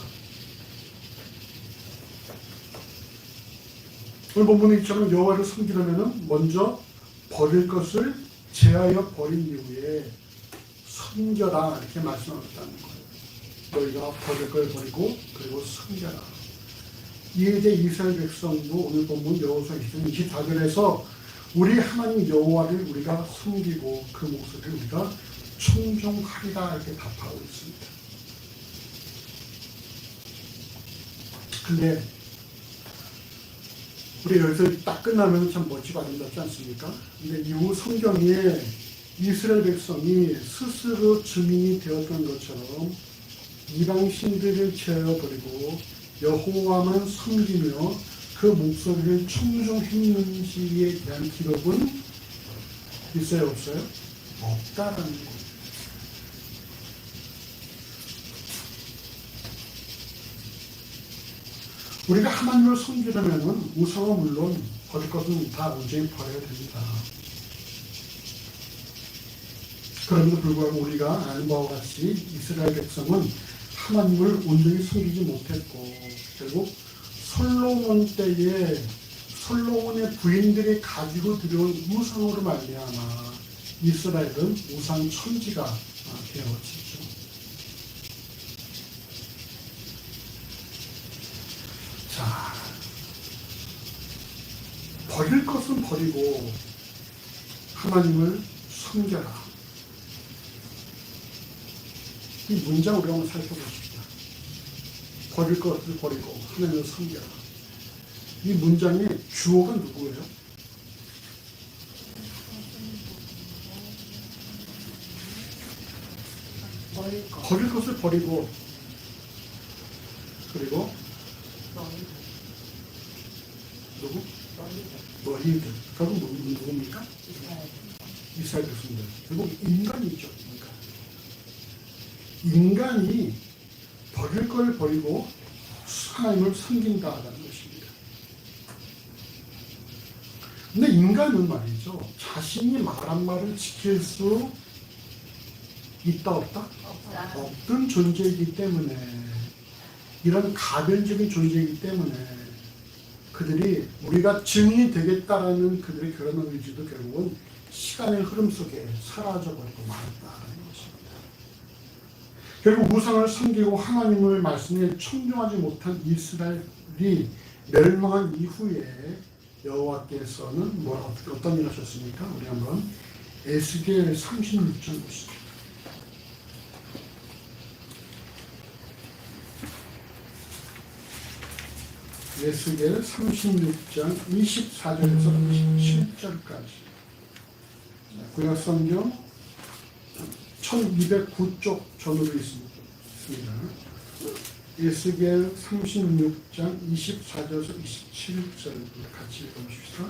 오늘 본문처럼 여호와를 섬기려면 먼저 버릴 것을 제하여 버린 이후에 섬겨라 이렇게 말씀하셨다는 거예요. 너희가 버릴 걸 버리고 그리고 섬겨라. 이에 대해 이스라엘 백성도 오늘 본문 여호수아 24절에서 우리 하나님 여호와를 우리가 섬기고 그 목소리를 우리가 청종하리라 이렇게 답하고 있습니다. 근데 우리 여기서 딱 끝나면 참 멋지고 아름답지 않습니까? 근데 이후 성경에 이스라엘 백성이 스스로 증인이 되었던 것처럼 이방 신들을 제하여 버리고 여호와만 섬기며 그 목소리를 청종했는지에 대한 기록은 있어요, 없어요? 없다라는 거예요. 우리가 하나님을 섬기려면 우상은 물론 버릴 것은 다 온전히 버려야 됩니다. 그럼에도 불구하고 우리가 아는 바와 같이 이스라엘 백성은 하나님을 온전히 섬기지 못했고 결국 솔로몬 때에 솔로몬의 부인들이 가지고 들여온 우상으로 말미암아 이스라엘은 우상 천지가 되어지죠. 자, 버릴 것은 버리고 하나님을 섬겨라. 이 문장을 우리가 한번 살펴보십시다. 버릴 것을 버리고 하나님을 섬겨라. 이 문장의 주어가 누구예요? 버릴 것을 버리고 그리고 누구? 너희들. 결국 누굽니까? 이스라엘 백성들. 결국 인간이죠. 인간이 버릴 걸 버리고 하나님을 섬긴다라는 것입니다. 근데 인간은 말이죠. 자신이 말한 말을 지킬 수 있다 없다? 없던 존재이기 때문에 이런 가변적인 존재이기 때문에 그들이 우리가 증인이 되겠다라는 그들의 결혼한 의지도 결국은 시간의 흐름 속에 사라져버리고 말았다는 것입니다. 결국 우상을 섬기고 하나님을 말씀에 청종하지 못한 이스라엘이 멸망한 이후에 여호와께서는 어떤 일을 하셨습니까? 우리 한번 에스겔 36장 보시죠. 예수겔 36장 24절에서 27절까지. 구약성경 1209쪽 전후로 있습니다. 예수겔 36장 24절에서 27절 같이 읽어보십시다.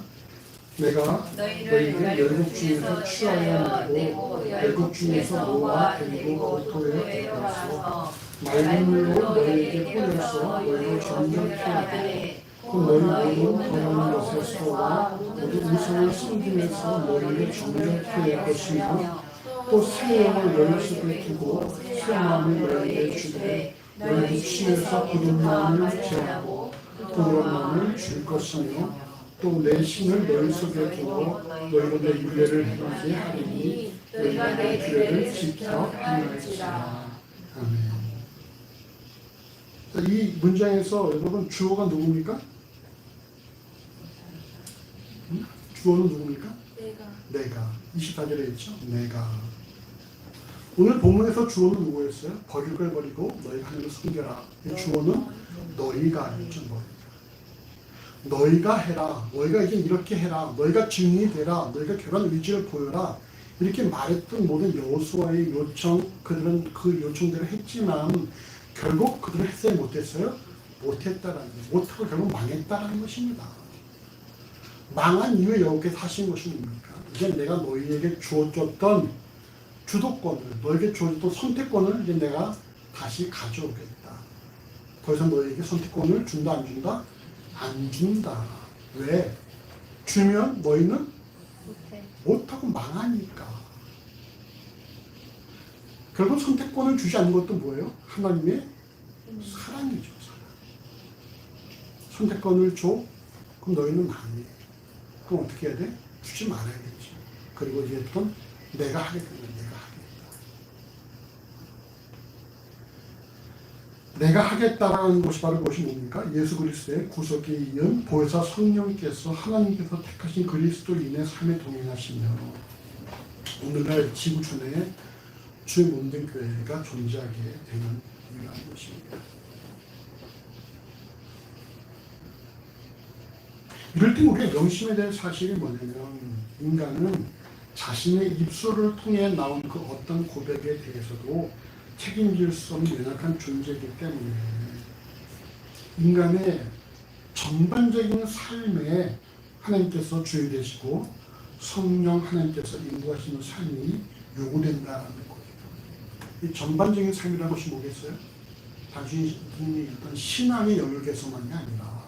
내가 너희를 열국 중에서 취하여 내고 열국 중에서 모아 데리고 고토에 데려와서 맑은 물로 너희에게 뿌려서 너희를 점점 키우되 그 너희 몸은 더러운 것에서와 모두 우상을 숨기면서 너희를 점점 키울 것이며 또 새 영을 너희 속에 두고 새 마음을 너희에게 주되 너희 육신에서 굳은 마음을 제하고 부드러운 마음을 줄 것이며 또 내 신을 너희 속에 두고 너희로 내 윤례를 행하게 하리니 너희가 내 규례를 지켜 행할지라. 아멘. 이 문장에서 여러분 주어가 누굽니까? 주어는 누굽니까? 내가. 24절에 있죠? 내가. 오늘 본문에서 주어는 누구였어요? 버릴 걸 버리고 너희가 하나님을 숨겨라. 이 주어는 너희가 있죠. 너희가 해라. 너희가 이제 이렇게 해라. 너희가 증인이 되라. 너희가 결혼 의지를 보여라. 이렇게 말했던 모든 여호수아의 요청, 그들은 그 요청대로 했지만 결국 그들은 했어요? 못했어요? 못했다라는 거예요. 못하고 결국 망했다라는 것입니다. 망한 이후에 여호께서 하신 것이 뭡니까? 이제 내가 너희에게 주어줬던 주도권을, 너에게 주어줬던 선택권을 이제 내가 다시 가져오겠다. 더 이상 너희에게 선택권을 준다, 안 준다? 안 준다. 왜? 주면 너희는 못하고 망하니까. 결국 선택권을 주지 않는 것도 뭐예요? 하나님의 사랑이죠. 사랑. 선택권을 줘? 그럼 너희는 망해. 그럼 어떻게 해야 돼? 주지 말아야겠지. 그리고 이제 또 내가 하겠다. 내가 하겠다라는 것이 바로 그것이 뭡니까? 예수 그리스도의 구속에 이은 보혜사 성령께서 하나님께서 택하신 그리스도인의 삶에 동행하시며 오늘날 지구촌에 주 몸된 교회가 존재하게 되는 이유라는 것입니다. 이럴 때 우리가 명심해야 될 사실이 뭐냐면 인간은 자신의 입술을 통해 나온 그 어떤 고백에 대해서도 책임질 수 없는 연약한 존재이기 때문에 인간의 전반적인 삶에 하나님께서 주인 되시고 성령 하나님께서 인도하시는 삶이 요구된다는 거예요. 이 전반적인 삶이라는 것이 뭐겠어요? 단순히 어떤 신앙의 영역에서만이 아니라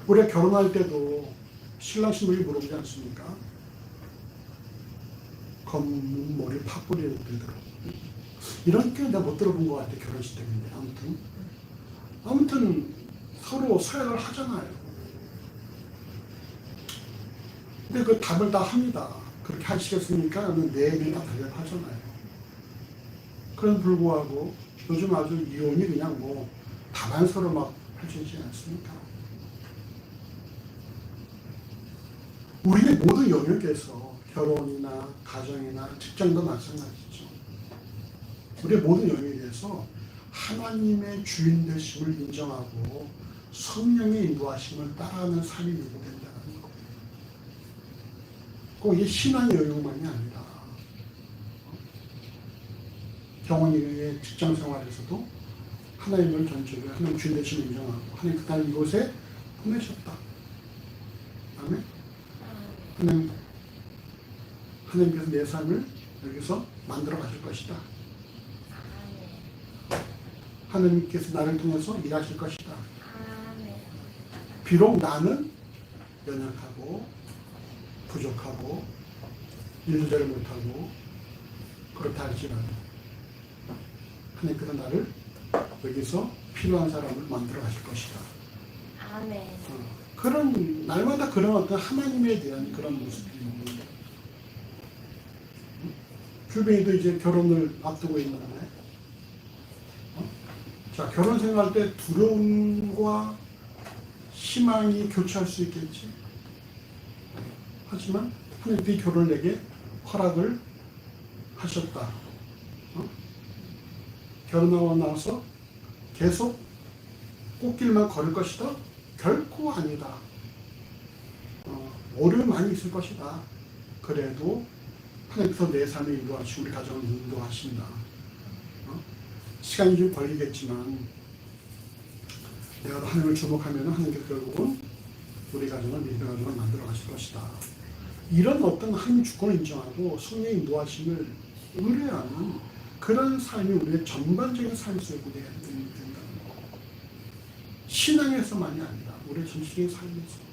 우리가 결혼할 때도 신랑 신부에게 물어보지 않습니까? 검은 머리 팥뿌리를 들도록 이런 게 내가 못 들어본 것 같아. 결혼식 때문에. 아무튼 서로 서약을 하잖아요. 근데 그 답을 다 합니다. 그렇게 하시겠습니까? 하면 네, 다 대답하잖아요. 그런 불구하고 요즘 아주 이혼이 그냥 뭐 다반사로 막 펼쳐지지 않습니까? 우리의 모든 영역에서 결혼이나 가정이나 직장도 마찬가지죠. 우리의 모든 영역에서 하나님의 주인 되심을 인정하고 성령의 인도하심을 따라가는 삶이 요구된다는 거예요. 꼭 이게 신앙의 영역만이 아니라 경원이의 직장 생활에서도 하나님을 전적으로 하나님 주인 되심을 인정하고 하나님 그날 이곳에 보내셨다. 아멘. 하나님께서 내 삶을 여기서 만들어 가실 것이다. 하나님께서 나를 통해서 일하실 것이다. 비록 나는 연약하고 부족하고 일도 잘 못하고 그렇다 할지라도 하나님께서 나를 여기서 필요한 사람을 만들어 가실 것이다. 아멘. 그런 날마다 그런 어떤 하나님에 대한 그런 모습이 있는 거예요. 주변에도 이제 결혼을 앞두고 있는데 자, 결혼 생활 때 두려움과 희망이 교차할 수 있겠지. 하지만 하나님이 결혼을 내게 허락을 하셨다. 결혼하고 나서 계속 꽃길만 걸을 것이다? 결코 아니다. 어려움 많이 있을 것이다. 그래도 하나님께서 내 삶을 인도하시고 우리 가정을 인도하신다. 시간이 좀 걸리겠지만 내가 하나님을 주목하면 하나님께서 결국은 우리 가정을 믿음의 가정을 만들어 가실 것이다. 이런 어떤 하나님 주권을 인정하고 성령의 인도하심을 의뢰하는 그런 삶이 우리의 전반적인 삶 속에 된다는 거. 신앙에서만이 아니라 우리의 전체적인 삶에서.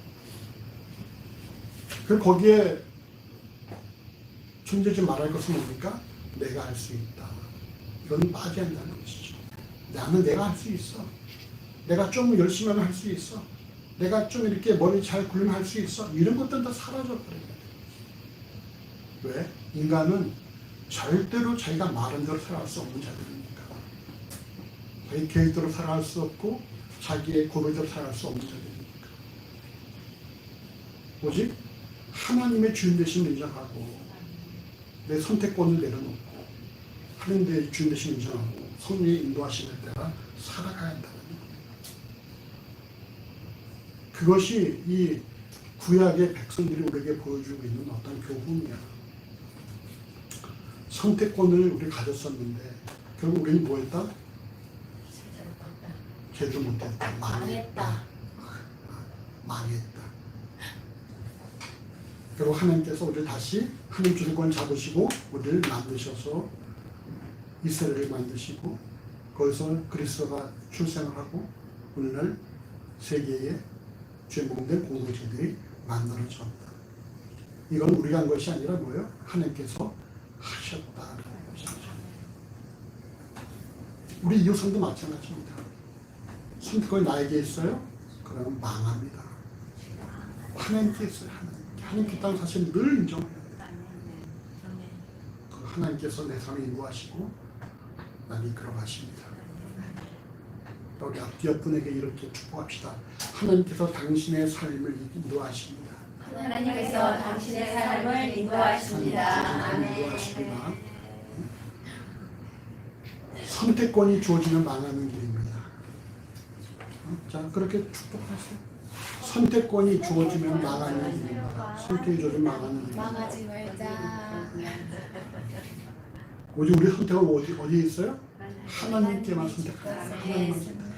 그리고 거기에 존재하지 말할 것은 뭡니까? 내가 할 수 있다. 이건 빠져야 한다는 것이죠. 나는 내가 할 수 있어. 내가 좀 열심히 하면 할 수 있어. 내가 좀 이렇게 머리 잘 굴리면 할 수 있어. 이런 것들은 다 사라져버려야 돼. 왜? 인간은 절대로 자기가 말한 대로 살아갈 수 없는 자들이니까. 자기 계획대로 살아갈 수 없고 자기의 고백대로 살아갈 수 없는 자들이니까. 오직 하나님의 주인 되심을 인정하고 내 선택권을 내려놓고 하나님의 주인 되심을 인정하고 성령의 인도하심에 따라 살아가야 한다는 겁니다. 그것이 이 구약의 백성들이 우리에게 보여주고 있는 어떤 교훈이야. 선택권을 우리 가졌었는데 결국 우리는 뭐했다? 제대로 못했다. 망했다. 망했다. 결국 하나님께서 우리를 다시 하나님 주도권을 잡으시고 우리를 만드셔서 이스라엘을 만드시고 거기서 그리스도가 출생을 하고 오늘날 세계의 주인공된 공동체들이 만들어졌다. 이건 우리가 한 것이 아니라 뭐예요? 하나님께서 하셨다라는 것이죠. 우리 이웃선도 마찬가지입니다. 선택권이 나에게 있어요? 그러면 망합니다. 하나님께 있어요. 하나님께 있다는 사실을 늘 인정해야 돼요. 하나님께서 내 삶을 인도하시고 날 이끌어 가십니다. 우리 앞뒤 분에게 이렇게 축복합시다. 하나님께서 당신의 삶을 인도하십니다. 하나님께서 당신의 삶을 인도하십니다. 인도하십니다. 선택권이 주어지면 망하는 길입니다. 자, 그렇게 축복하세요. 선택권이 주어지면 망하는 길입니다. 선택이 주어지면 망하는 길입니다. 망하지 말자. 오직 우리 선택은 어디에 있어요? 하나님께만 선택합니다. 하나님만.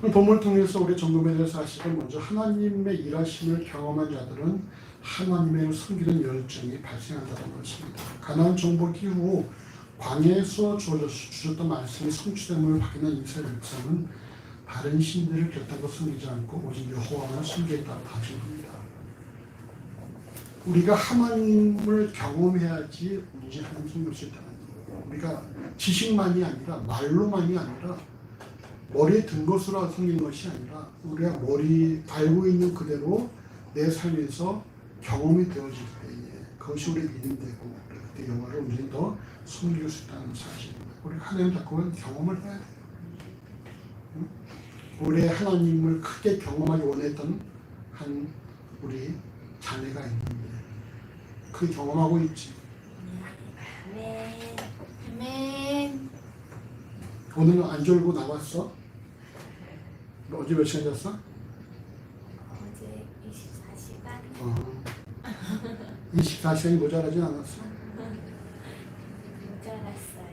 본문을 통해서 우리 점검에 대해서 사실은 먼저 하나님의 일하심을 경험한 자들은 하나님의 섬기는 열정이 발생한다는 것입니다. 가나안 정복 이후 광야에서 주셨던 말씀이 성취됨을 확인한 이스라엘 백성은 다른 신들을 결단코 섬기지 않고 오직 여호와만 섬기겠다고 다짐합니다. 우리가 하나님을 경험해야지 이제 하나님 섬길 수 있다는 거예요. 우리가 지식만이 아니라 말로만이 아니라 머리에 든 것으로 섬기는 것이 아니라 우리가 알고 있는 그대로 내 삶에서 경험이 되어질 때에 그것이 우리의 믿음이 되고 그때 여호와를 온전히 더 섬길 수 있다는 사실입니다. 우리가 하나님 자꾸 경험을 해야 돼요. 우리 하나님을 크게 경험하기 원했던 한 우리 자녀가 있는데 그 경험하고 있지. 아멘. 오늘은 안 졸고 나왔어? 어제 몇 시간 잤어? 어제 24시간. 24시간이 모자라진 않았어. 모자랐어요.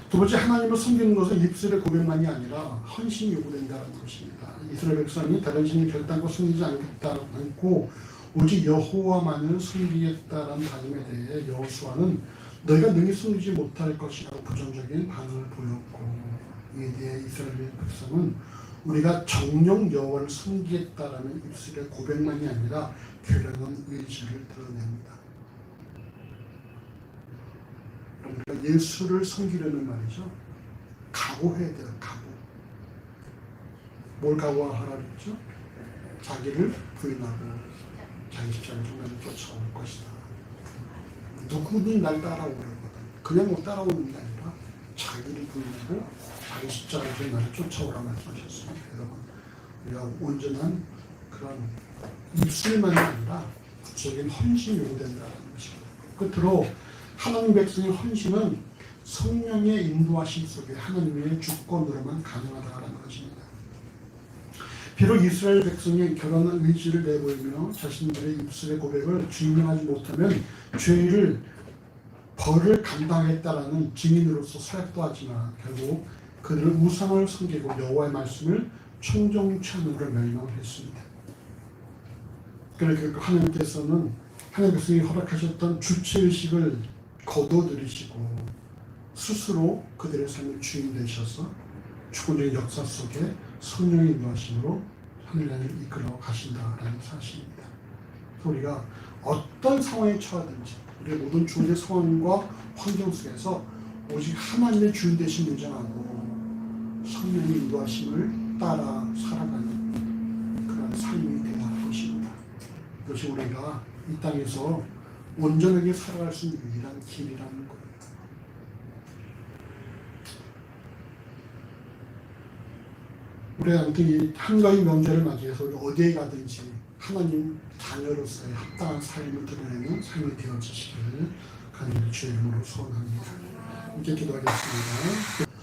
두 번째, 하나님을 섬기는 것은 입술의 고백만이 아니라 헌신이 요구된다는 것입니다. 이스라엘 백성이 다른 신을 결단코 섬기지 않고 오직 여호와만을 섬기겠다는 다짐에 대해 여호수아는 너희가 능히 섬기지 못할 것이라고 부정적인 반응을 보였고 이에 대해 이스라엘 백성은 우리가 정령 여호와를 섬기겠다라는 입술의 고백만이 아니라 결연한 의지를 드러냅니다. 우리가 예수를 섬기려는 말이죠. 각오해야 돼요. 각오. 뭘 각오하라 그랬죠? 자기를 부인하고 자기 십자가를 중간에 쫓아올 것이다. 누구니 날 따라오려거든. 그냥 못 따라오는 게 아니라 자기를 부인하고 자기 십자가를 나를 쫓아오라 말씀하셨습니다. 여러분, 우리가 온전한 그런 입술만이 아니라 구체적인 헌신이 요구된다는 것입니다. 끝으로 하나님 백성의 헌신은 성령의 인도하심 속에 하나님의 주권으로만 가능하다는 것입니다. 비록 이스라엘 백성이 결혼한 의지를 내보이며 자신들의 입술의 고백을 증명하지 못하면 죄를 벌을 감당했다라는 증인으로서 서약도 하지만 결국 그들은 우상을 섬기고 여호와의 말씀을 청정치 않음으로 멸망했습니다. 그러니까 하나님께서는 하나님 백성이 허락하셨던 주체의식을 거둬들이시고 스스로 그들의 삶의 주인 되셔서 주권적인 역사 속에 성령의 인도하심으로 하늘나라를 이끌어 가신다라는 사실입니다. 우리가 어떤 상황에 처하든지 우리의 모든 주어진 상황과 환경 속에서 오직 하나님의 주인 되신 문장하고 성령의 인도하심을 따라 살아가는 그런 삶이 되어야 할 것입니다. 이것이 우리가 이 땅에서 온전하게 살아갈 수 있는 유일한 길이라는 거예요. 우리 아무튼 이 한가위 명절을 맞이해서 우리 어디에 가든지 하나님 자녀로서의 합당한 삶을 드러내는 삶이 되어지시기를 간절히 주의 이름으로 소원합니다. 함께 기도하겠습니다.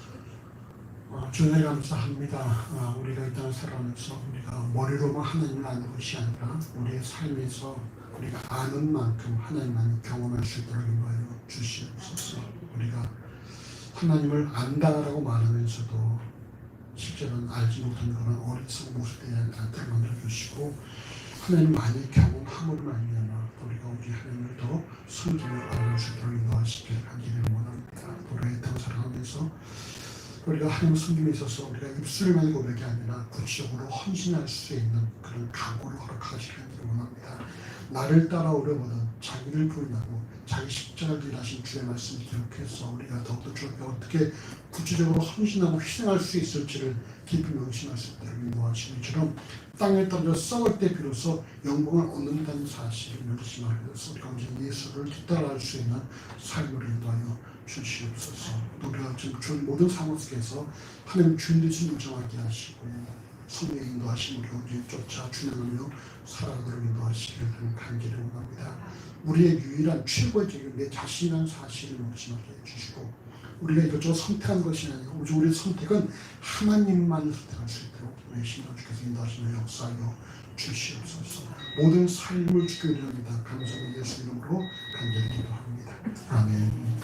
주님 감사합니다. 우리가 이 땅을 살아가면서 우리가 머리로만 하나님을 아는 것이 아니라 우리의 삶에서 우리가 아는 만큼 하나님만을 경험할 수 있도록 인도하여 주시옵소서. 우리가 하나님을 안다라고 말하면서도 실제로는 알지 못하는 그런 어리석은 모습에 대한 안타를 만들어 주시고 하나님 많이 경험함으로 말미암아 우리가 우리 하나님을 더 섬김을 알아볼 수 있도록 인도하시길 간절히 원합니다. 우리가 이 땅을 살아가면서 우리가 하나님 섬김에 있어서 우리가 입술만 고백이 아니라 구체적으로 헌신할 수 있는 그런 각오를 허락하시길 원합니다. 나를 따라오려거든 자기를 부인하고 자기 십자가를 일하신 주의 말씀을 기억해서 우리가 더욱더 주께 어떻게 구체적으로 헌신하고 희생할 수 있을지를 깊이 명심할 수 있도록 인도하시는 이처럼 땅에 떨어져 싸울 때 비로소 영광을 얻는다는 사실을 명심하면서 우리가 언제 예수를 뒤따라할 수 있는 삶을 인도하여 주시옵소서. 우리가 지금 모든 상황 속에서 하나님 주인 되신 인정하게 하시고 성령의 인도하심 우리가 언제 쫓아 준행하며 살아가도록 인도하시기를 간절히 원합니다. 우리의 유일한 최고의 내 자신이라는 사실을 명심하게 해주시고 우리가 이것저것 선택한 것이 아니고 오직 우리의 선택은 하나님만을 선택할 수 있도록 우리의 신령 주께서 인도하시며 역사하여 주시옵소서. 모든 삶을 주께 드립니다. 감사의 예수 이름으로 간절히 기도합니다. 아멘.